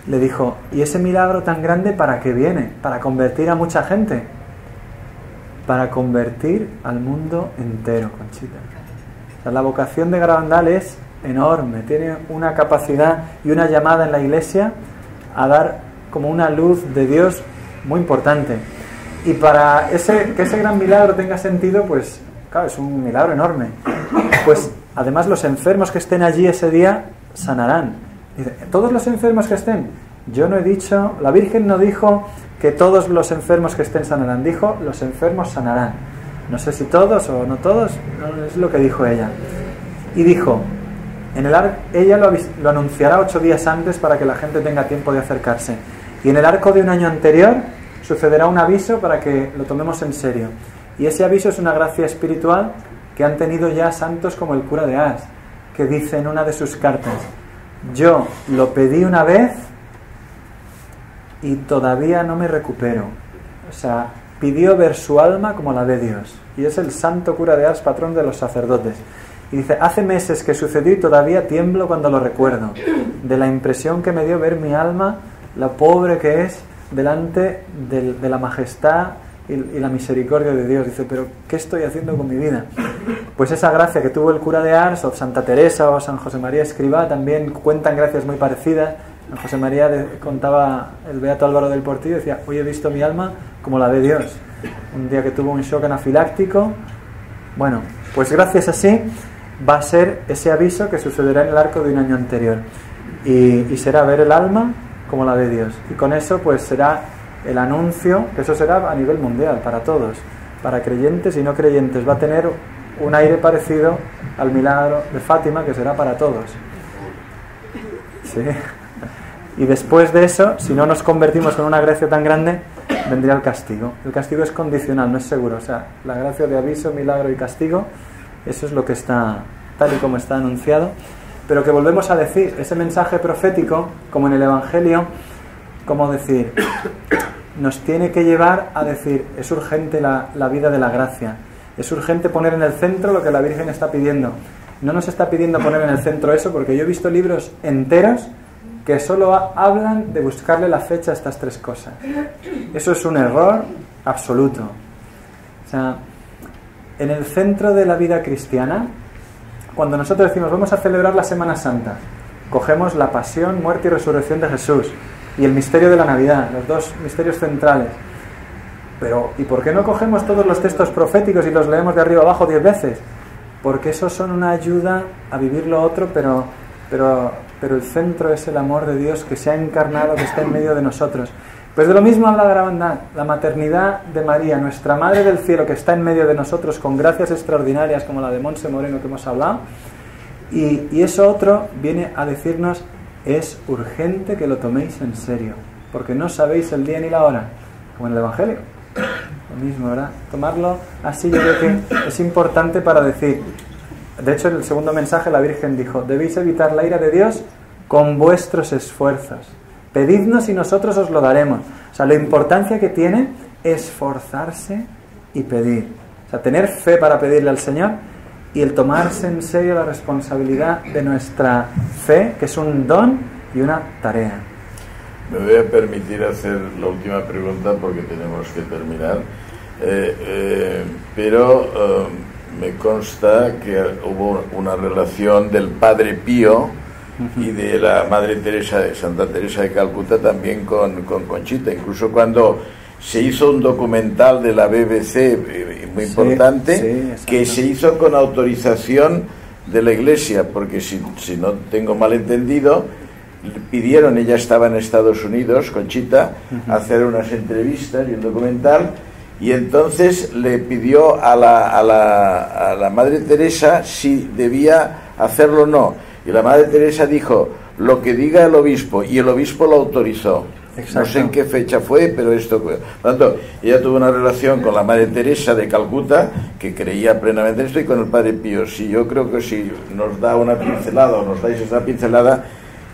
Le dijo, ¿y ese milagro tan grande para qué viene? ¿Para convertir a mucha gente? Para convertir al mundo entero, Conchita. O sea, la vocación de Garabandal es enorme, tiene una capacidad y una llamada en la Iglesia a dar como una luz de Dios muy importante. Y para que ese gran milagro tenga sentido, pues claro, es un milagro enorme. Pues además los enfermos que estén allí ese día sanarán. Dice, todos los enfermos que estén. Yo no he dicho, la Virgen no dijo que todos los enfermos que estén sanarán, dijo los enfermos sanarán. No sé si todos o no todos, no, es lo que dijo ella. Y dijo, ella lo anunciará 8 días antes para que la gente tenga tiempo de acercarse. Y en el arco de un año anterior sucederá un aviso para que lo tomemos en serio. Y ese aviso es una gracia espiritual que han tenido ya santos como el cura de Ars, que dice en una de sus cartas, yo lo pedí una vez y todavía no me recupero. O sea, pidió ver su alma como la de Dios. Y es el santo cura de Ars, patrón de los sacerdotes. Y dice, hace meses que sucedió y todavía tiemblo cuando lo recuerdo, de la impresión que me dio ver mi alma, la pobre que es, delante de la majestad y la misericordia de Dios. Dice, pero ¿qué estoy haciendo con mi vida? Pues esa gracia que tuvo el cura de Ars, o Santa Teresa, o San José María Escrivá, también cuentan gracias muy parecidas. San José María contaba el beato Álvaro del Portillo, decía, hoy he visto mi alma como la de Dios. Un día que tuvo un shock anafiláctico. Bueno, pues gracias así va a ser ese aviso que sucederá en el arco de un año anterior. Y será ver el alma como la de Dios. Y con eso pues será el anuncio, que eso será a nivel mundial, para todos, para creyentes y no creyentes. Va a tener un aire parecido al milagro de Fátima, que será para todos. Sí. Y después de eso, si no nos convertimos con una gracia tan grande, vendría el castigo. El castigo es condicional, no es seguro. O sea, la gracia de aviso, milagro y castigo, eso es lo que está, tal y como está anunciado. Pero que volvemos a decir, ese mensaje profético, como en el Evangelio, como decir, nos tiene que llevar a decir, es urgente la vida de la gracia, es urgente poner en el centro lo que la Virgen está pidiendo. No nos está pidiendo poner en el centro eso, porque yo he visto libros enteros que solo hablan de buscarle la fecha a estas tres cosas. Eso es un error absoluto. O sea, en el centro de la vida cristiana, cuando nosotros decimos vamos a celebrar la Semana Santa, cogemos la pasión, muerte y resurrección de Jesús y el misterio de la Navidad, los dos misterios centrales. Pero, ¿y por qué no cogemos todos los textos proféticos y los leemos de arriba abajo 10 veces? Porque esos son una ayuda a vivir lo otro, pero el centro es el amor de Dios que se ha encarnado, que está en medio de nosotros. Pues de lo mismo habla Garabandal, la maternidad de María, nuestra Madre del Cielo, que está en medio de nosotros con gracias extraordinarias como la de Montse Moreno que hemos hablado. Y eso otro viene a decirnos, es urgente que lo toméis en serio, porque no sabéis el día ni la hora, como en el Evangelio. Lo mismo, ¿verdad? Tomarlo así, yo creo que es importante para decir. De hecho, en el segundo mensaje la Virgen dijo, debéis evitar la ira de Dios con vuestros esfuerzos. Pedidnos y nosotros os lo daremos. O sea, la importancia que tiene es esforzarse y pedir. O sea, tener fe para pedirle al Señor y el tomarse en serio la responsabilidad de nuestra fe, que es un don y una tarea. Me voy a permitir hacer la última pregunta porque tenemos que terminar. Pero me consta que hubo una relación del Padre Pío y de la Madre Teresa, de Santa Teresa de Calcuta, también con Conchita. Incluso cuando se hizo un documental de la BBC muy importante, que se hizo con autorización de la Iglesia, porque si no tengo mal entendido, pidieron, ella estaba en Estados Unidos, Conchita, hacer unas entrevistas y un documental, y entonces le pidió a la Madre Teresa si debía hacerlo o no, y la Madre Teresa dijo lo que diga el obispo, y el obispo lo autorizó. Exacto. No sé en qué fecha fue, pero esto fue. Por tanto, ella tuvo una relación con la Madre Teresa de Calcuta, que creía plenamente en esto, y con el Padre Pío. Sí, yo creo que si nos da una pincelada, o nos dais esa pincelada,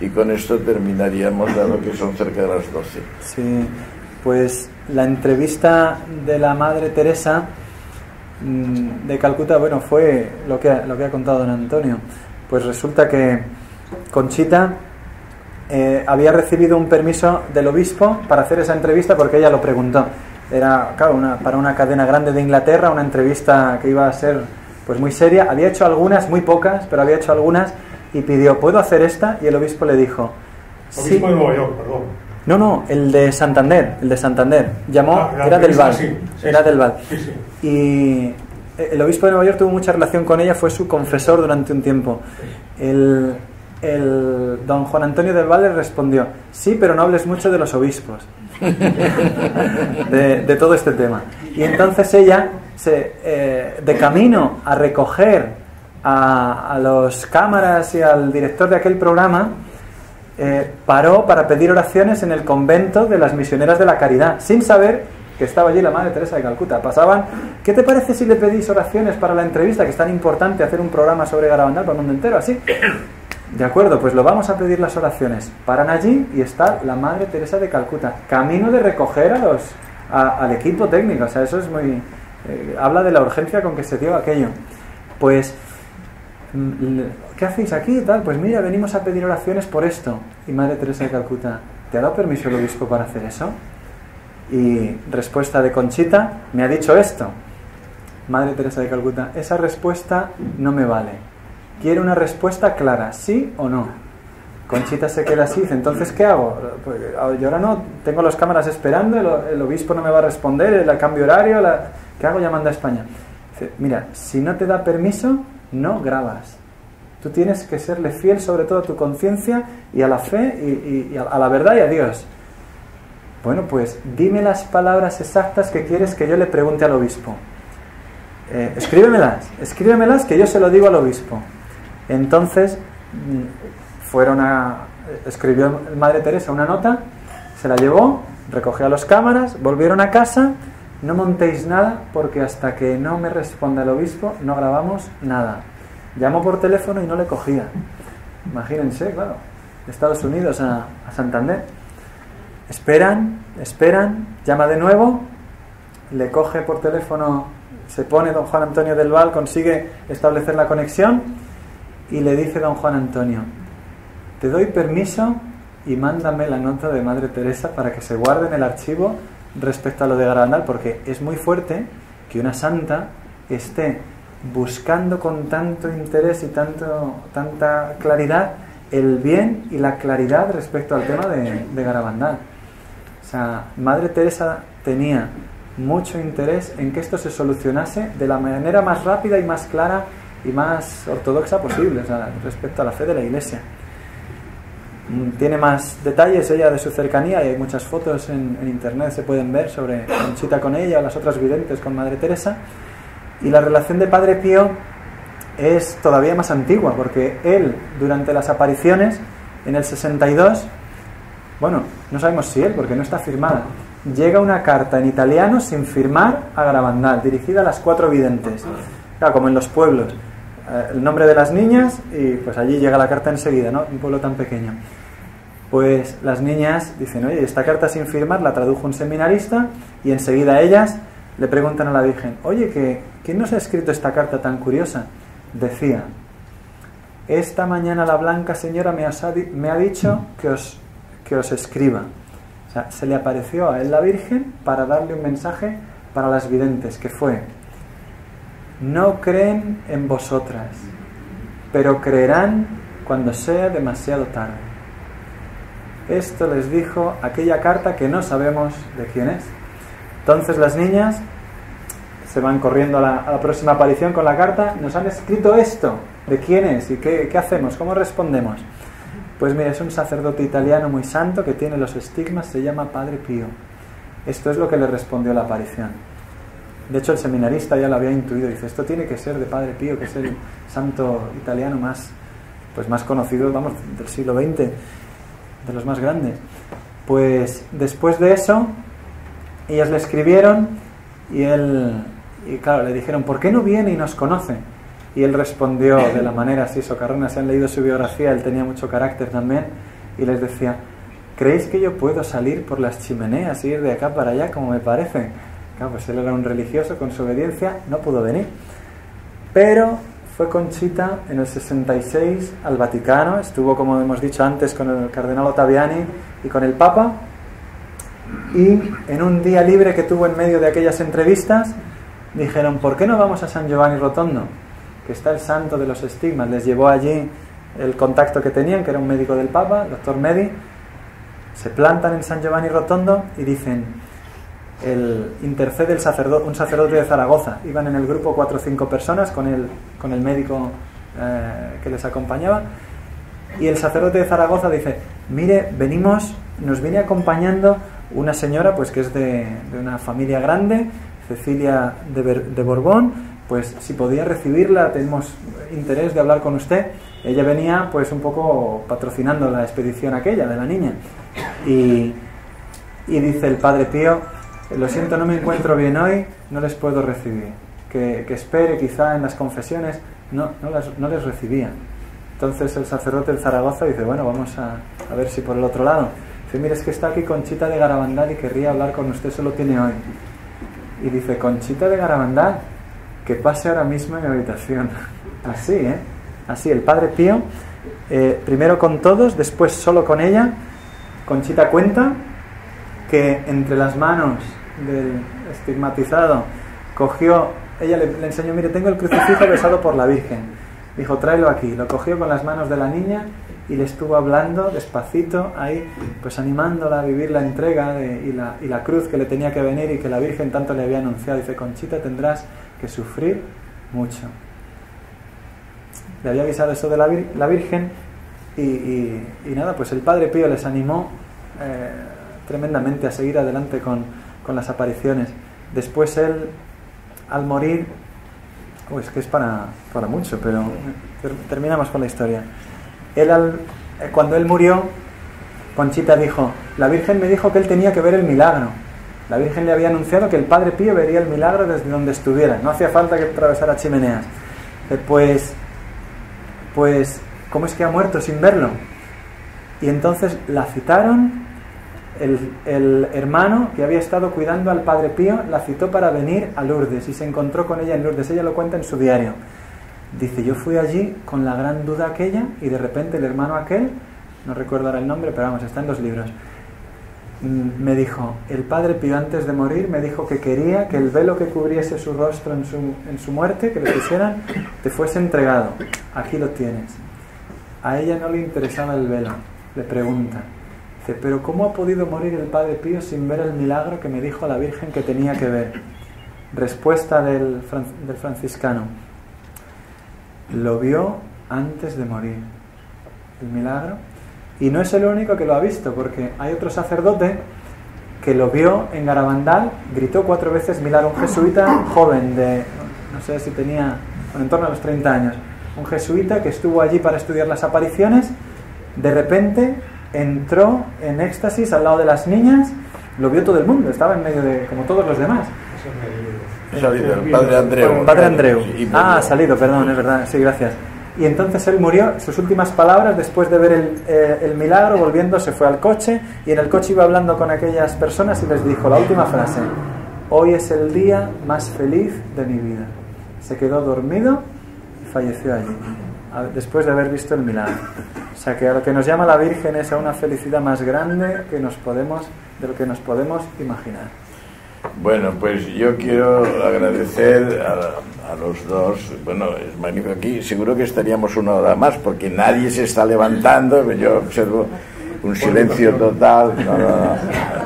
y con esto terminaríamos, dado que son cerca de las 12. Sí, pues la entrevista de la Madre Teresa de Calcuta, bueno, fue lo que ha contado don Antonio. Pues resulta que Conchita había recibido un permiso del obispo para hacer esa entrevista, porque ella lo preguntó. Era, claro, para una cadena grande de Inglaterra, una entrevista que iba a ser pues muy seria. Había hecho algunas, muy pocas, pero había hecho algunas, y pidió, ¿puedo hacer esta? Y el obispo le dijo, sí. Obispo de Nueva York, perdón. No, el de Santander, llamó, era del Val, era del Val. Sí. Y el obispo de Nueva York tuvo mucha relación con ella, fue su confesor durante un tiempo. El don Juan Antonio del Val le respondió, sí, pero no hables mucho de los obispos, de todo este tema. Y entonces ella, de camino a recoger a los cámaras y al director de aquel programa, paró para pedir oraciones en el convento de las misioneras de la caridad, sin saber que estaba allí la Madre Teresa de Calcuta. Pasaban, ¿qué te parece si le pedís oraciones para la entrevista, que es tan importante hacer un programa sobre Garabandal para el mundo entero? Así, de acuerdo, pues lo vamos a pedir las oraciones. Paran allí y está la Madre Teresa de Calcuta, camino de recoger al equipo técnico. O sea, eso es muy... habla de la urgencia con que se dio aquello. Pues, ¿qué hacéis aquí y tal? Pues mira, venimos a pedir oraciones por esto. Y Madre Teresa de Calcuta, ¿te ha dado permiso el obispo para hacer eso? Y respuesta de Conchita, me ha dicho esto. Madre Teresa de Calcuta, esa respuesta no me vale. Quiero una respuesta clara, sí o no. Conchita se queda así, dice, entonces ¿qué hago? Pues yo ahora no, tengo las cámaras esperando, el obispo no me va a responder, el cambio horario, ¿qué hago llamando a España? Dice, mira, si no te da permiso, no grabas. Tú tienes que serle fiel sobre todo a tu conciencia y a la fe y a la verdad y a Dios. Bueno, pues dime las palabras exactas que quieres que yo le pregunte al obispo. Escríbemelas que yo se lo digo al obispo. Entonces escribió Madre Teresa una nota, se la llevó, recogió a los cámaras, volvieron a casa. No montéis nada porque hasta que no me responda el obispo no grabamos nada. Llamó por teléfono y no le cogía. Imagínense, claro, de Estados Unidos a Santander. Esperan, llama de nuevo, le coge por teléfono, se pone don Juan Antonio del Val, consigue establecer la conexión y le dice don Juan Antonio: te doy permiso y mándame la nota de Madre Teresa para que se guarde en el archivo respecto a lo de Garabandal, porque es muy fuerte que una santa esté buscando con tanto interés y tanta claridad el bien y la claridad respecto al tema de Garabandal. O sea, Madre Teresa tenía mucho interés en que esto se solucionase de la manera más rápida y más clara y más ortodoxa posible, o sea, respecto a la fe de la Iglesia. Tiene más detalles ella de su cercanía y hay muchas fotos en internet, se pueden ver sobre Conchita con ella o las otras videntes con Madre Teresa. Y la relación de Padre Pío es todavía más antigua, porque él, durante las apariciones, en el 62, bueno, no sabemos si él, porque no está firmada, llega una carta en italiano sin firmar a Garabandal, dirigida a las 4 videntes, claro, como en los pueblos, el nombre de las niñas y pues allí llega la carta enseguida, ¿no? Un pueblo tan pequeño. Pues las niñas dicen: oye, esta carta sin firmar la tradujo un seminarista, y enseguida ellas le preguntan a la Virgen: oye, ¿quién nos ha escrito esta carta tan curiosa? Decía: esta mañana la Blanca Señora me ha dicho que os escriba. O sea, se le apareció a él la Virgen para darle un mensaje para las videntes, que fue: no creen en vosotras, pero creerán cuando sea demasiado tarde. Esto les dijo aquella carta que no sabemos de quién es. Entonces las niñas se van corriendo a la próxima aparición con la carta: nos han escrito esto, ¿de quién es? ¿Y qué hacemos? ¿Cómo respondemos? Pues mira, es un sacerdote italiano muy santo que tiene los estigmas, se llama Padre Pío. Esto es lo que le respondió la aparición. De hecho, el seminarista ya lo había intuido, dice: esto tiene que ser de Padre Pío, que es el santo italiano más conocido, vamos, del siglo XX, de los más grandes. Pues después de eso, ellas le escribieron y claro, le dijeron: ¿por qué no viene y nos conoce? Y él respondió de la manera así socarrona. Si han leído su biografía, él tenía mucho carácter también, y les decía: ¿creéis que yo puedo salir por las chimeneas y ir de acá para allá como me parece? Claro, pues él era un religioso, con su obediencia no pudo venir. Pero fue Conchita en el 66 al Vaticano, estuvo, como hemos dicho antes, con el cardenal Ottaviani y con el Papa, y en un día libre que tuvo en medio de aquellas entrevistas, dijeron: ¿por qué no vamos a San Giovanni Rotondo, que está el santo de los estigmas? Les llevó allí el contacto que tenían, que era un médico del Papa, el doctor Medi. Se plantan en San Giovanni Rotondo y dicen: intercede un sacerdote de Zaragoza. Iban en el grupo 4 o 5 personas con el médico que les acompañaba, y el sacerdote de Zaragoza dice: mire, nos viene acompañando una señora pues que es de una familia grande, Cecilia de Borbón, pues si podía recibirla, tenemos interés de hablar con usted. Ella venía pues un poco patrocinando la expedición aquella de la niña, y dice el Padre Pío: lo siento, no me encuentro bien hoy, no les puedo recibir, que espere quizá en las confesiones. No les recibía. Entonces el sacerdote de Zaragoza dice: bueno, vamos a ver si por el otro lado. Dice: mire, es que está aquí Conchita de Garabandal y querría hablar con usted, solo tiene hoy. Y dice: Conchita de Garabandal, que pase ahora mismo en mi habitación. Así, así, el Padre Pío, primero con todos, después solo con ella. Conchita cuenta que entre las manos del estigmatizado cogió, ella le enseñó: mire, tengo el crucifijo besado por la Virgen. Dijo: tráelo aquí. Lo cogió con las manos de la niña y le estuvo hablando despacito ahí, pues animándola a vivir la entrega y la cruz que le tenía que venir y que la Virgen tanto le había anunciado. Dice: Conchita, tendrás que sufrir mucho. Le había avisado eso de la Virgen y nada, pues el Padre Pío les animó tremendamente a seguir adelante con las apariciones. Después él, al morir, es que es para mucho, pero terminamos con la historia. Cuando él murió, Conchita dijo: la Virgen me dijo que él tenía que ver el milagro. La Virgen le había anunciado que el Padre Pío vería el milagro desde donde estuviera, no hacía falta que atravesara chimeneas. Pues, ¿cómo es que ha muerto sin verlo? Y entonces la citaron el hermano que había estado cuidando al Padre Pío la citó para venir a Lourdes y se encontró con ella en Lourdes. Ella lo cuenta en su diario. Dice, yo fui allí con la gran duda aquella y de repente el hermano aquel, no recuerdo ahora el nombre, pero vamos, está en los libros, me dijo, el Padre Pío antes de morir me dijo que quería que el velo que cubriese su rostro en su muerte, que le pusieran, te fuese entregado. Aquí lo tienes. A ella no le interesaba el velo. Le pregunta, dice, pero ¿cómo ha podido morir el Padre Pío sin ver el milagro que me dijo la Virgen que tenía que ver? Respuesta del franciscano, lo vio antes de morir, el milagro. Y no es el único que lo ha visto, porque hay otro sacerdote que lo vio en Garabandal, gritó 4 veces milagro, un jesuita joven de, no sé si tenía, en torno a los 30 años, un jesuita que estuvo allí para estudiar las apariciones, de repente entró en éxtasis al lado de las niñas, lo vio todo el mundo, estaba en medio de, como todos los demás. Ha salido el Padre Andreu. El Padre Andreu. Ha salido, perdón, es verdad, sí, gracias. Y entonces él murió, sus últimas palabras, después de ver el milagro, volviendo, se fue al coche, y en el coche iba hablando con aquellas personas y les dijo la última frase, hoy es el día más feliz de mi vida. Se quedó dormido y falleció allí, después de haber visto el milagro. O sea que a lo que nos llama la Virgen es a una felicidad más grande de lo que nos podemos imaginar. Bueno, pues yo quiero agradecer a los dos. Bueno, es magnífico aquí. Seguro que estaríamos 1 hora más porque nadie se está levantando. Yo observo un silencio total. Muchas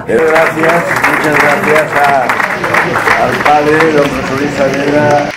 gracias al padre, don José Luis Saavedra.